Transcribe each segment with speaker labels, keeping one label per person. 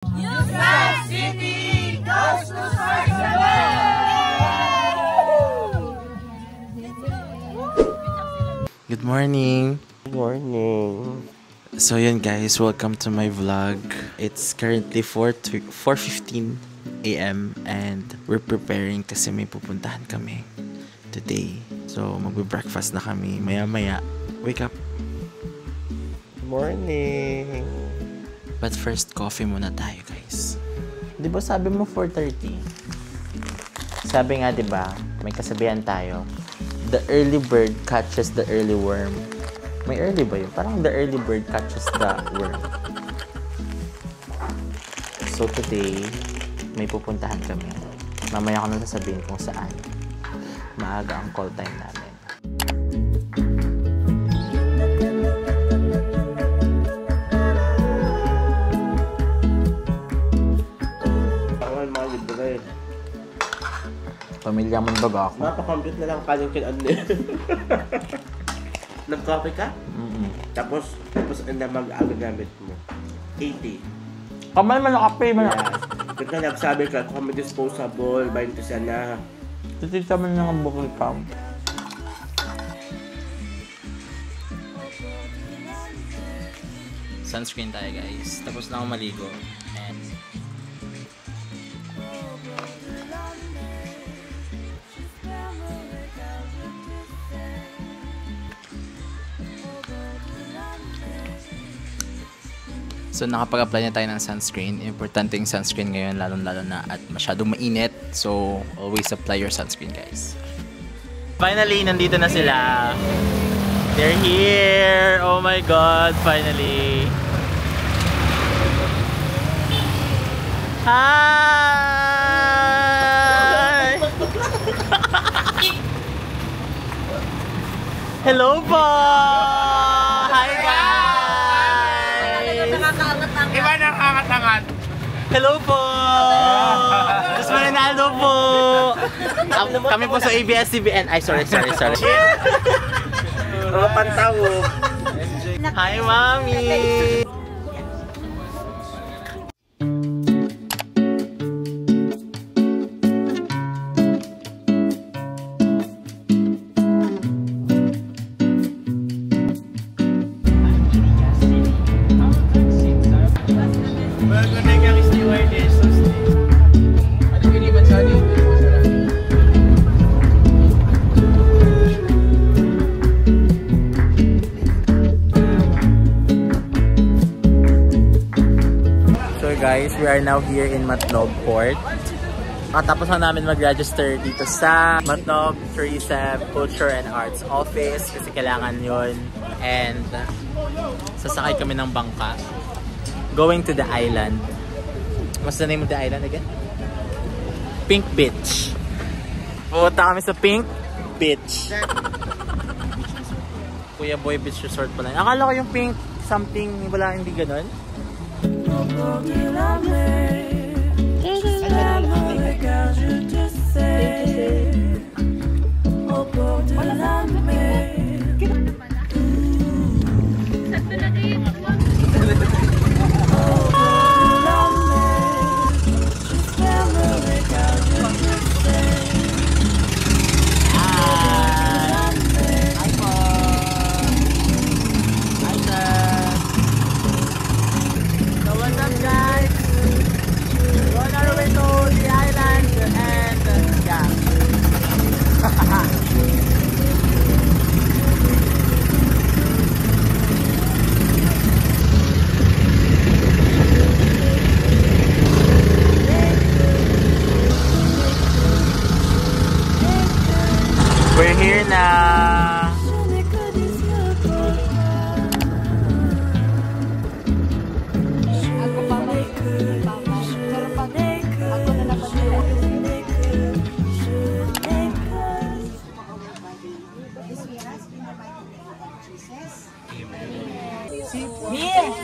Speaker 1: USAT City goes to
Speaker 2: Good morning!
Speaker 3: Good morning!
Speaker 2: So yun guys, welcome to my vlog. It's currently 4:15 AM and we're preparing kasi may pupuntahan kami today. So magbe-breakfast na kami maya-maya. Wake up!
Speaker 3: Good morning!
Speaker 2: But first, coffee muna tayo guys. Di ba sabi mo 4:30? Sabi nga di ba, may kasabihan tayo. The early bird catches the early worm. May early ba yun? Parang the early bird catches the worm. So today, may pupuntahan kami. Mamaya ko na sasabihin kung saan. Maaga ang call time namin. Pamilya mo baga ako.
Speaker 3: Napakompute na lang kanyang kin-ano. Nag-coffee ka? Tapos ang mag-aga gamit mo. 80.
Speaker 2: Kamay man nakape man.
Speaker 3: Yes. Kaya nagsabi ka, kung may disposable, 20 sana.
Speaker 2: Titita man lang ang bukol ka. Sunscreen tayo guys. Tapos na ako maligo. And so nakapag-apply na tayo ng sunscreen. Importante yung sunscreen ngayon, lalo-lalo na at masyadong mainit. So always apply your sunscreen guys. Finally, nandito na sila. They're here! Oh my God, finally! Hi! Hello po! Hi guys!
Speaker 3: Iba nakakatangat!
Speaker 2: Hello po! Diyos Marinaldo po! Kami po sa ABS-CBN. Ay, sorry.
Speaker 3: Pantawo!
Speaker 2: Hi, Mami! Guys, we are now here in Matnog Port. Tapos na namin mag-register dito sa Matnog Tourism, Culture and Arts Office kasi kailangan yon. And sasakay kami ng bangka going to the island. What's the name of the island again? Pink Beach. Pupunta kami sa Pink Beach. Kuya Boy Beach Resort pala. Akala ko yung Pink something, wala, hindi ganun. We're here na.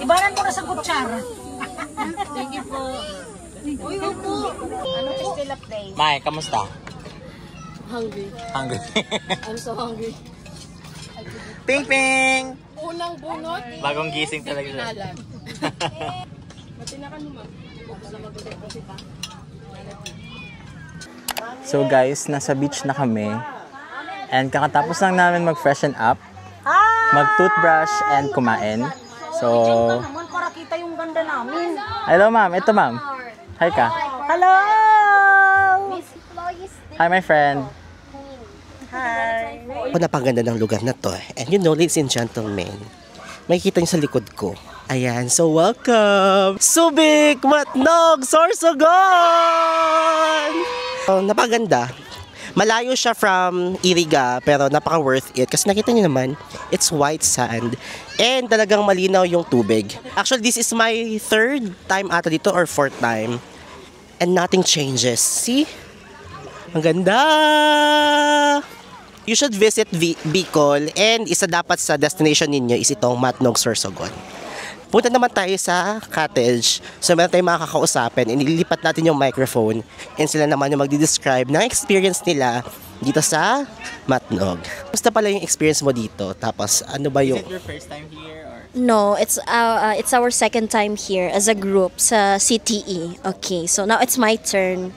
Speaker 1: Ibanan mo na sa kutsara. Thank you po. Uy, po. Ano is still up day?
Speaker 2: Mai, kamusta?
Speaker 4: Hungry.
Speaker 2: Hungry.
Speaker 4: I'm so hungry.
Speaker 2: Ping Ping!
Speaker 4: Unang bunot.
Speaker 2: Bagong gising talaga siya.
Speaker 4: Ba't tinakan mo, ma'am?
Speaker 2: So guys, nasa beach na kami. And kakatapos lang namin mag-freshen up, mag-toothbrush and kumain. So,
Speaker 1: Naman para kita yung ganda namin.
Speaker 2: hello ma'am, ito ma'am. Hi ka.
Speaker 1: Hello!
Speaker 2: Hi my friend.
Speaker 5: Ako napaganda ng lugar na to. And you know, ladies and gentlemen, makikita niyo sa likod ko. Ayan, so welcome! Subic Matnog Sorsogon! So, napaganda. Malayo siya from Iriga, pero napaka-worth it. Kasi nakita niyo naman, it's white sand. And talagang malinaw yung tubig. Actually, this is my 3rd time ata dito or 4th time. And nothing changes. See? Ang ganda! You should visit Bicol, and isa dapat sa destination ninyo is itong Matnog Sorsogon. Punta naman tayo sa cottage. So meron tayong makakausapin, and ililipat natin yung microphone, and sila naman yung magdi-describe ng experience nila dito sa Matnog. Gusto pala yung experience mo dito? Tapos ano ba yung...
Speaker 2: Is it your first time here or?
Speaker 4: No, it's our second time here as a group sa CTE. Okay, so now it's my turn.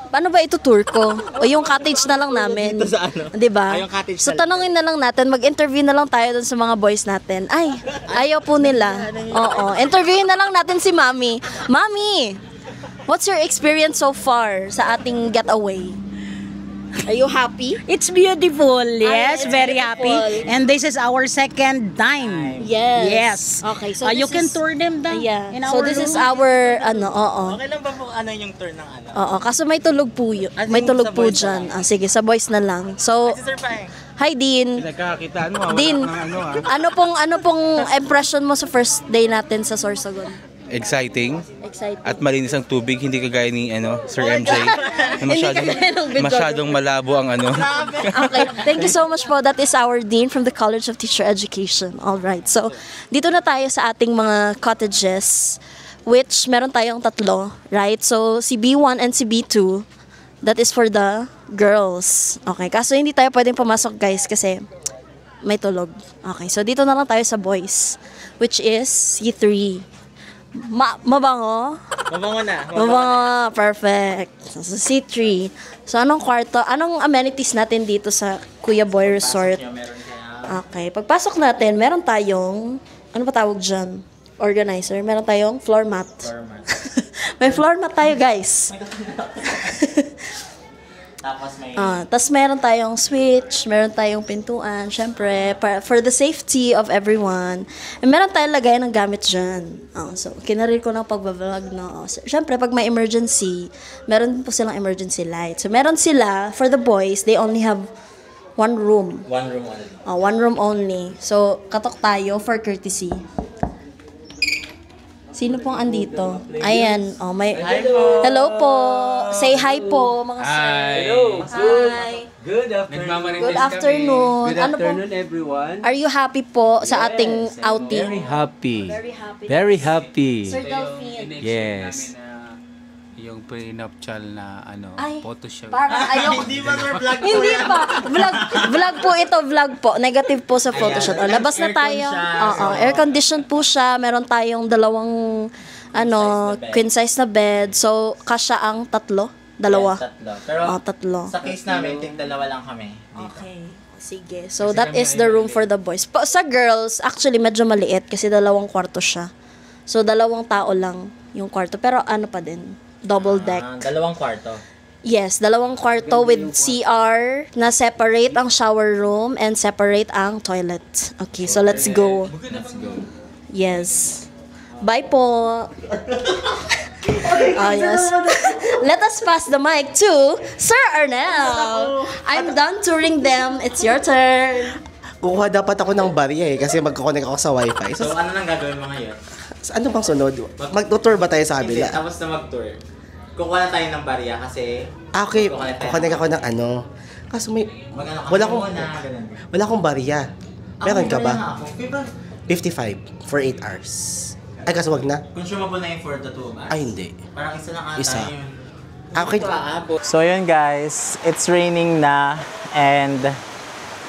Speaker 4: Paano ba ito tour ko? O yung cottage na lang namin.
Speaker 2: Dito sa ano?
Speaker 4: 'Di ba?
Speaker 2: Ay, yung cottage
Speaker 4: So
Speaker 2: talaga.
Speaker 4: tanungin na lang natin, mag-interview na lang tayo dun sa mga boys natin. Ay, ayaw po nila. Oo, interviewin na lang natin si Mami. Mami, what's your experience so far sa ating getaway? Are you happy?
Speaker 1: It's beautiful. Yes,
Speaker 4: it's
Speaker 1: very
Speaker 4: beautiful.
Speaker 1: happy. And this is our second time.
Speaker 4: Yes.
Speaker 1: Yes.
Speaker 4: Okay, so
Speaker 1: You
Speaker 4: this
Speaker 1: can
Speaker 4: is-
Speaker 1: tour them down.
Speaker 4: Yeah.
Speaker 1: In
Speaker 4: So
Speaker 1: our
Speaker 4: this is
Speaker 1: room.
Speaker 4: our oo.
Speaker 2: Okay lang ba po ano yung tour ng ano?
Speaker 4: Oo, kaso may tulog po yun.
Speaker 2: As in,
Speaker 4: May tulog
Speaker 2: sa
Speaker 4: po
Speaker 2: boys
Speaker 4: dyan.
Speaker 2: na
Speaker 4: Sige, sa boys na lang. So,
Speaker 2: Si Sir Paeng.
Speaker 4: hi Dean.
Speaker 3: Nagkakakitaan mo,
Speaker 4: Dean, ano pong impression mo sa first day natin sa Sorsogon?
Speaker 6: Exciting
Speaker 4: Excited.
Speaker 6: at malinis ang tubig, hindi kagaya ni Sir MJ na
Speaker 4: kagaya ng Bidon.
Speaker 6: masyadong malabo ang
Speaker 4: Okay, thank you so much po. That is our Dean from the College of Teacher Education. All right. So, dito na tayo sa ating mga cottages, which meron tayong 3, right? So, si B1 and si B2, that is for the girls. Okay, kaso hindi tayo pwedeng pumasok guys kasi may tulog. Okay, so dito na lang tayo sa boys, which is C3. Mabango?
Speaker 2: Mabango na.
Speaker 4: Mabango, perfect. So, C3. So, anong kwarto, anong amenities natin dito sa Kuya Boy Resort?
Speaker 2: Meron kaya.
Speaker 4: Okay, pagpasok natin, meron tayong, ano pa tawag dyan? Organizer. Meron tayong floor mat. May floor mat tayo, guys.
Speaker 2: Tapos may
Speaker 4: Tapos meron tayong switch, meron tayong pintuan, syempre, for the safety of everyone. And meron tayong lagay ng gamit dyan. So, kinarir ko ng pagbablog, no? So, syempre, pag may emergency, meron po silang emergency light. So, meron sila, for the boys, they only have one room.
Speaker 2: one room only.
Speaker 4: One room only. So, katok tayo for courtesy. Sino pong andito? Ayan. May... Hello po. Say hi po, mga sir. Hi.
Speaker 3: Good afternoon.
Speaker 4: Good afternoon.
Speaker 3: Good
Speaker 4: Ano po?
Speaker 3: afternoon, everyone.
Speaker 4: Are you happy po sa ating outing?
Speaker 7: Happy.
Speaker 4: Very happy.
Speaker 7: Very happy.
Speaker 4: Sir Delphine.
Speaker 7: Yes.
Speaker 6: yung prenuptial na
Speaker 4: Ay,
Speaker 6: photoshoot.
Speaker 4: parang ayoko.
Speaker 2: Hindi ba sir vlog po
Speaker 4: Hindi
Speaker 2: yan?
Speaker 4: pa. Vlog po ito, vlog po. Negative po sa photoshoot.
Speaker 2: Ayan.
Speaker 4: Labas na
Speaker 2: Aircon
Speaker 4: tayo.
Speaker 2: siya,
Speaker 4: Oo,
Speaker 2: so-
Speaker 4: air condition po siya. Meron tayong dalawang queen size na bed. So, kasya ang tatlo. Dalawa.
Speaker 2: Yes, tatlo. Pero
Speaker 4: Tatlo.
Speaker 2: sa case namin, dalawa lang kami. Dito.
Speaker 4: Okay. Sige. So, that is the room for the boys. Sa girls, actually, medyo maliit kasi 2 kwarto siya. So, 2 tao lang yung kwarto. Pero ano pa din? Double deck.
Speaker 2: 2 kwarto.
Speaker 4: Yes, 2 kwarto with CR na separate ang shower room and separate ang toilet. Okay, so let's go. Yes. Bye po. Yes. Let us pass the mic to Sir Arnel. I'm done touring them. It's your turn.
Speaker 5: Kukuha dapat ako ng barya kasi magkoconnect ako sa wifi.
Speaker 2: So, ano nang gagawin mo ngayon?
Speaker 5: Ano bang sunod? Mag-tour ba tayo sa
Speaker 2: Hindi,
Speaker 5: kabila?
Speaker 2: tapos na mag-tour. Kukuha na tayo ng barya kasi
Speaker 5: Okay, kukonek ako ng Kaso may...
Speaker 2: mag-ano ka
Speaker 5: Wala akong...
Speaker 2: muna, ganun.
Speaker 5: Wala akong barya. Meron
Speaker 2: Ako,
Speaker 5: ka
Speaker 2: barya
Speaker 5: ba?
Speaker 2: nga ako. Diba,
Speaker 5: 55 for 8 hours. Ay, kaso wag na.
Speaker 2: consumable na yung for the 2 hours.
Speaker 5: Ay, hindi.
Speaker 2: Parang isa lang ata
Speaker 5: Isa.
Speaker 2: yun.
Speaker 5: Okay.
Speaker 2: Ito aabot. So yun guys, it's raining na and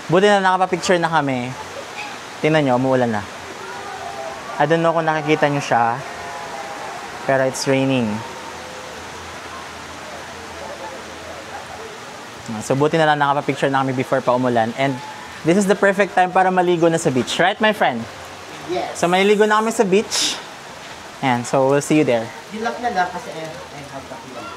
Speaker 2: buti na nakapapicture na kami. Tingnan nyo, umuulan na. I don't know kung nakikita nyo siya. Pero it's raining. So buti na lang nakapapicture na kami before pa umulan. And this is the perfect time para maligo na sa beach. Right, my friend?
Speaker 5: Yes.
Speaker 2: So maliligo na kami sa beach. And so we'll see you there.
Speaker 5: Good luck na lang kasi I have the plan.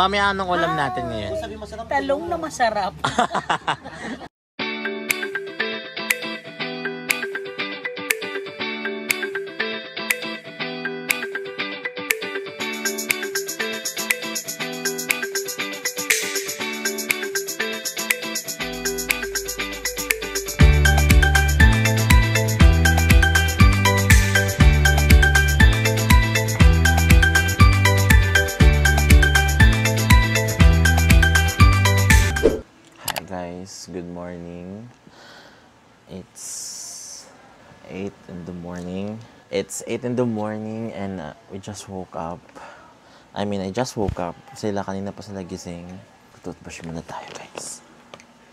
Speaker 2: Mami, anong ulam natin ngayon?
Speaker 1: Talong na masarap.
Speaker 2: Good morning. It's 8 in the morning. It's 8 in the morning and we just woke up. I just woke up. Sila kanina pa sila gising. Toothbrush muna tayo, guys.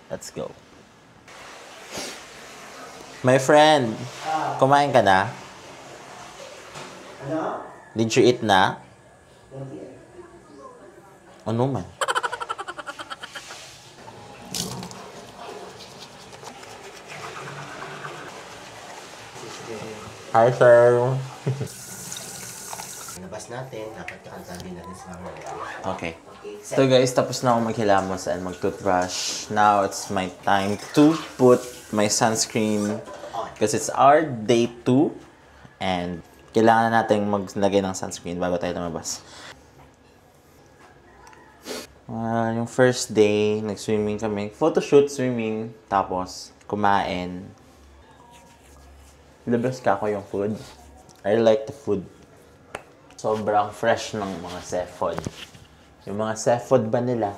Speaker 2: Let's go. My friend, kumain ka na?
Speaker 5: Ano?
Speaker 2: Did you eat na? Ano man? Hi, sir.
Speaker 5: Nabas natin, dapat kakantahan din natin sa mga
Speaker 2: Okay. So guys, tapos na ako maghilamos and mag-toothbrush. Now it's my time to put my sunscreen because it's our day 2 and kailangan natin maglagay ng sunscreen bago tayo lumabas. Yung first day, nag-swimming kami. Photoshoot, swimming, tapos kumain. Nilabas ka ako yung food. I like the food. Sobrang fresh ng mga seafood. Yung mga seafood ba nila?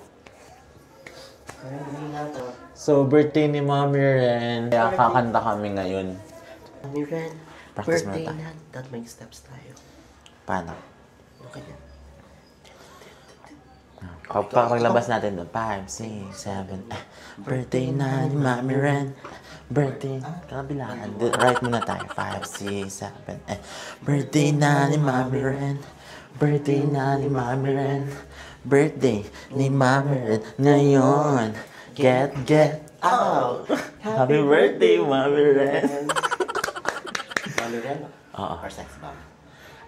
Speaker 2: So, birthday ni Mommy Ren. Kaya kakanta kami ngayon.
Speaker 5: Mommy Ren,
Speaker 2: Practice
Speaker 5: birthday
Speaker 2: muna tayo.
Speaker 5: na. Dapat may steps tayo.
Speaker 2: Paano?
Speaker 5: Okay na.
Speaker 2: Kapag maglabas natin doon, 5, 6, 7, birthday na ni Mommy Ren. Birthday, kabilaan. Right muna tayo. 5, 6, 7, birthday na ni Mommy Ren. Birthday na ni Mommy Ren. Birthday ni Mommy Ren. Ngayon, get out. Happy birthday, Mommy Ren.
Speaker 5: Mommy Ren?
Speaker 2: Oo.
Speaker 5: Or sex bomb?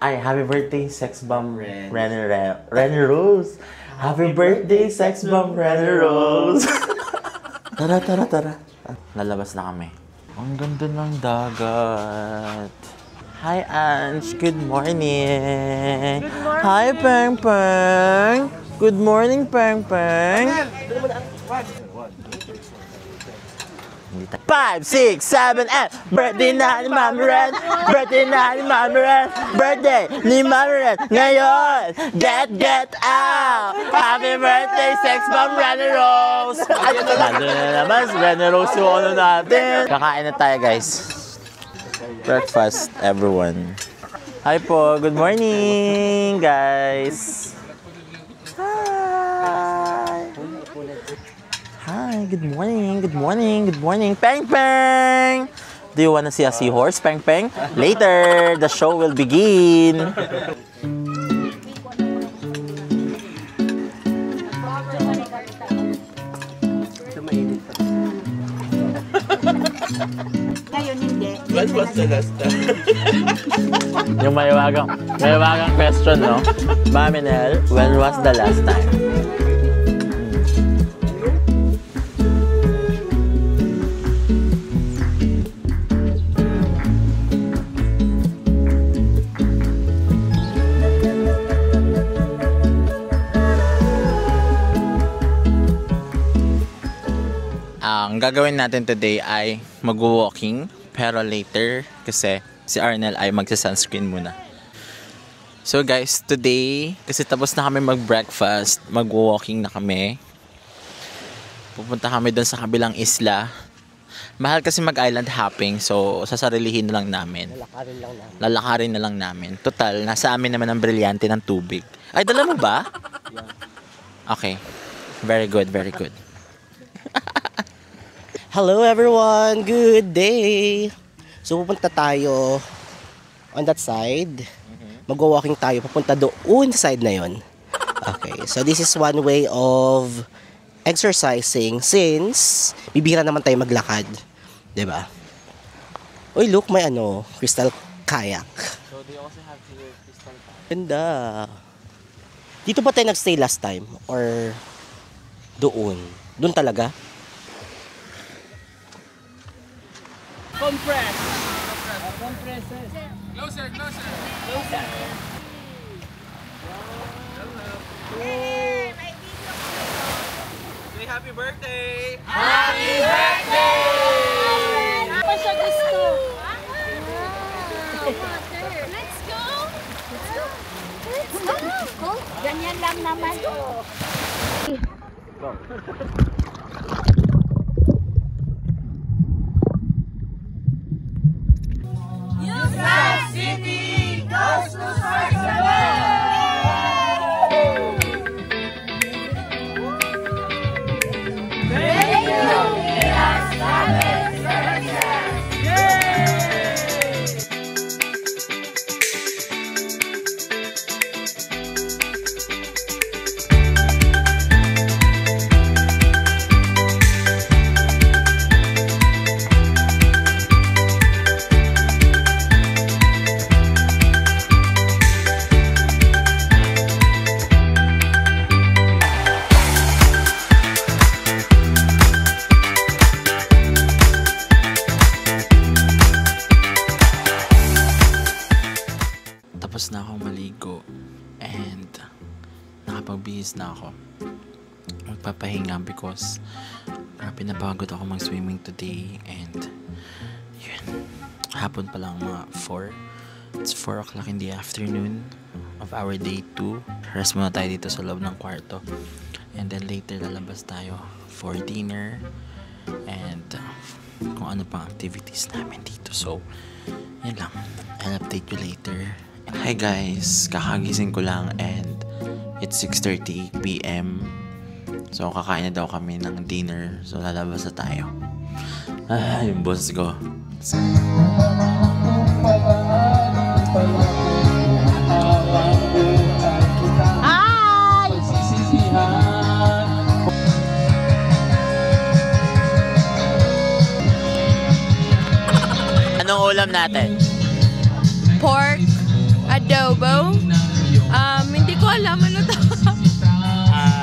Speaker 2: Ay, happy birthday, sex bomb Renny Rose. Happy birthday, sex bomb Renny Rose. Tara. Nalabas na kami. Ang ganda ng dagat. Hi, Ange. Good morning. Good morning. Hi, Peng Peng. Good morning, Peng Peng. 5, 6, 7, 8. Birthday na ni Mommy Ren. Birthday na ni Mommy Ren. Birthday ni Mommy Ren. Ngayon, get out. Happy birthday, sex bomb Renny Rose. Nandun na naman, Renny Rose yung ano natin. Kakain na tayo, guys. Breakfast, everyone. Hi po, good morning, guys. Hi, good morning. Peng Peng! Do you want to see a seahorse, Peng Peng? Later, the show will begin.
Speaker 1: Ngayon hindi.
Speaker 3: When was the last time?
Speaker 2: Yung mayawagang question, no? Mami Nel, when was the last time? gagawin natin today ay mag-walking. Pero later, kasi si Arnel ay magsa-sunscreen muna. So guys, today, kasi tapos na kami mag-breakfast, mag-walking na kami. Pupunta kami doon sa kabilang isla. Mahal kasi mag-island hopping, so sasarilihin na lang namin. Lalakarin na lang namin. Total, nasa amin naman ang brilyante ng tubig. Ay, dala mo ba? Okay. Very good, very good.
Speaker 5: Hello everyone! Good day! So pupunta tayo on that side. Mag-walking tayo, papunta doon sa side na yon. Okay, so this is one way of exercising since bibihira naman tayo maglakad. Diba? Uy, look, may crystal kayak.
Speaker 2: So they also have here crystal kayak.
Speaker 5: Ganda. Dito ba tayo nagstay last time? Or doon? Doon talaga?
Speaker 3: Compress.
Speaker 6: Closer, closer. Say happy birthday!
Speaker 1: Apa siya gusto?
Speaker 8: Let's go! Let's go! Ganyan lang naman.
Speaker 2: Tapos na ako maligo and nakapagbihis na ako. Magpapahinga because grabe na pagod ako mag-swimming today and yun, hapon pa lang mga 4. It's 4 o'clock in the afternoon of our day 2. Rest muna tayo dito sa loob ng kwarto and then later lalabas tayo for dinner and kung ano pang activities namin dito. So yun lang, I'll update you later. Hi guys, kakagising ko lang and it's 6:30 PM. So kakain na daw kami ng dinner. So lalabas na tayo. Yung boss ko.
Speaker 1: Hi!
Speaker 2: Anong ulam natin?
Speaker 9: Pork, adobo. Hindi ko alam ano to.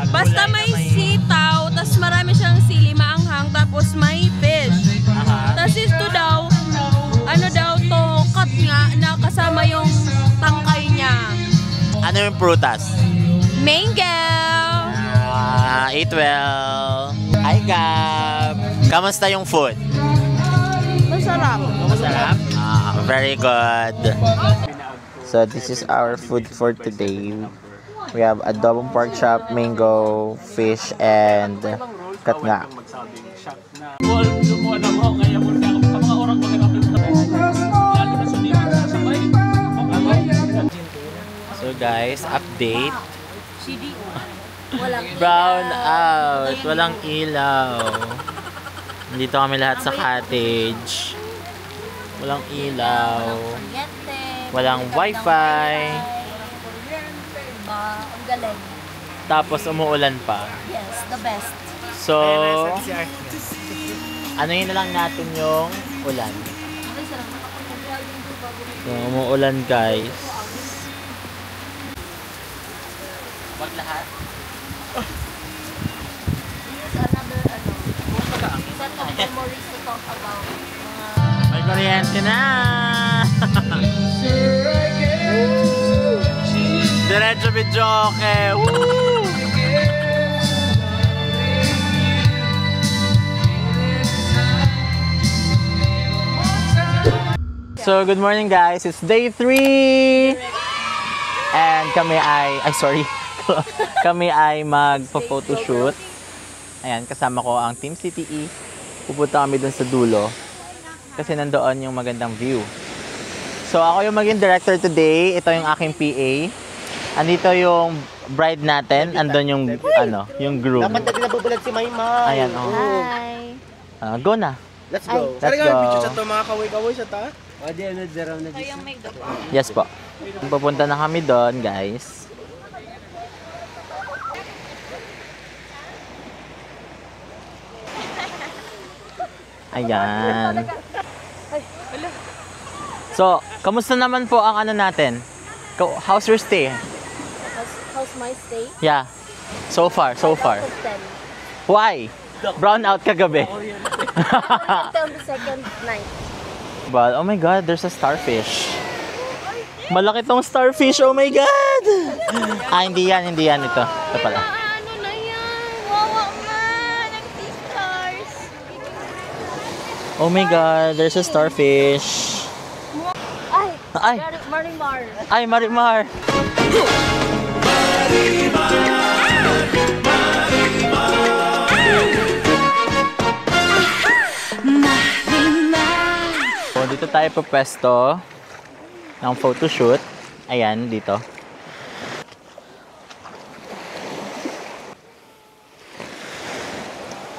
Speaker 9: Basta may sitaw, tas marami siyang sili, maanghang, tapos may fish. Tas ito daw, ano daw to, cut nga, na kasama yung tangkay niya.
Speaker 2: Ano yung prutas?
Speaker 9: Mango!
Speaker 2: Eat well. Hi Gab! Kamusta yung food?
Speaker 9: Masarap.
Speaker 2: Masarap? Very good. So this is our food for today. We have adobong pork chop, mango, fish, and katnga. So guys, update. Brown out. Walang ilaw. Dito kami lahat sa cottage. Walang ilaw. Walang wifi.
Speaker 4: Ang galing.
Speaker 2: Tapos umuulan pa.
Speaker 4: Yes, the best.
Speaker 2: So, ano yun na lang natin yung ulan. So, umuulan guys. Wag lahat.
Speaker 4: Another, set of memories to talk about.
Speaker 2: May kuryente na! Diretso videoke! Woo! So, good morning guys. It's day 3! And kami ay sorry. Kami ay magpa-photoshoot. Ayan, kasama ko ang Team CTE. Pupunta kami dun sa dulo. Kasi nandoon yung magandang view. So, ako yung maging director today. Ito yung aking PA. Andito yung bride natin. Andun yung, yung groom.
Speaker 5: Dapat natin nabubulag si Maymay.
Speaker 2: Ayan, oh.
Speaker 4: Hi.
Speaker 2: Go na.
Speaker 5: Let's go.
Speaker 2: Let's go.
Speaker 3: Sa to mga kaway-kaway sa ta.
Speaker 2: Yes po. Papunta na kami doon, guys. Ayan. So, kamusta naman po ang ano natin? How's your stay?
Speaker 4: How's my stay?
Speaker 2: Yeah. So far. Why? Brown out kagabi.
Speaker 4: Until the second night.
Speaker 2: But, oh my God, there's a starfish. Malaki tong starfish, oh my God! Hindi yan ito. Ito pala.
Speaker 8: Ano na yan? Wawa nga. Nag-stars.
Speaker 2: Oh my God, there's a starfish. Ay!
Speaker 4: Marimar.
Speaker 2: Ay, Marimar! So, dito tayo papwesto ng photoshoot. Ayan, dito.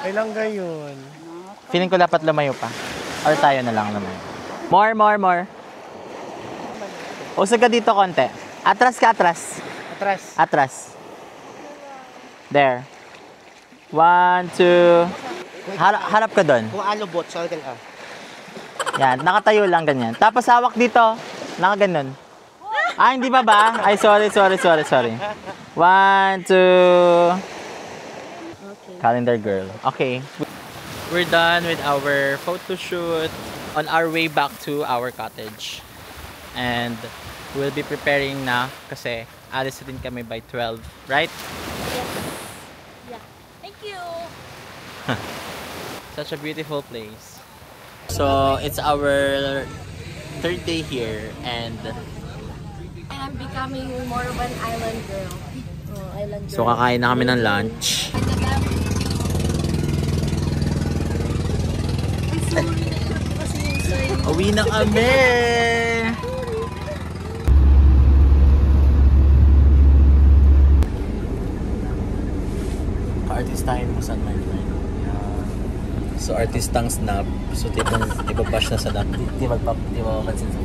Speaker 5: Kailan gayon?
Speaker 2: Feeling ko dapat lumayo pa. Or tayo na lang lumayo. More. Usag ka dito konti. Atras ka, atras. Atras. There. 1, 2. Harap ka doon.
Speaker 5: Kung alubot, so ganun.
Speaker 2: Yan, nakatayo lang ganyan. Tapos hawak dito. Nakaganon. Hindi ba ba? Ay, sorry. 1, 2. Calendar girl. Okay. We're done with our photo shoot on our way back to our cottage. And we'll be preparing na kasi alis din kami by 12, right?
Speaker 4: Yeah. Thank you.
Speaker 2: Such a beautiful place. So, it's our third day here and
Speaker 4: I'm becoming more of an island girl.
Speaker 2: so kakain na kami ng lunch. Uwi na kami! Ka-artistahin mo saan, my friend? So, artistang snap. So, ipabash na sa snap. Di mapapansin sa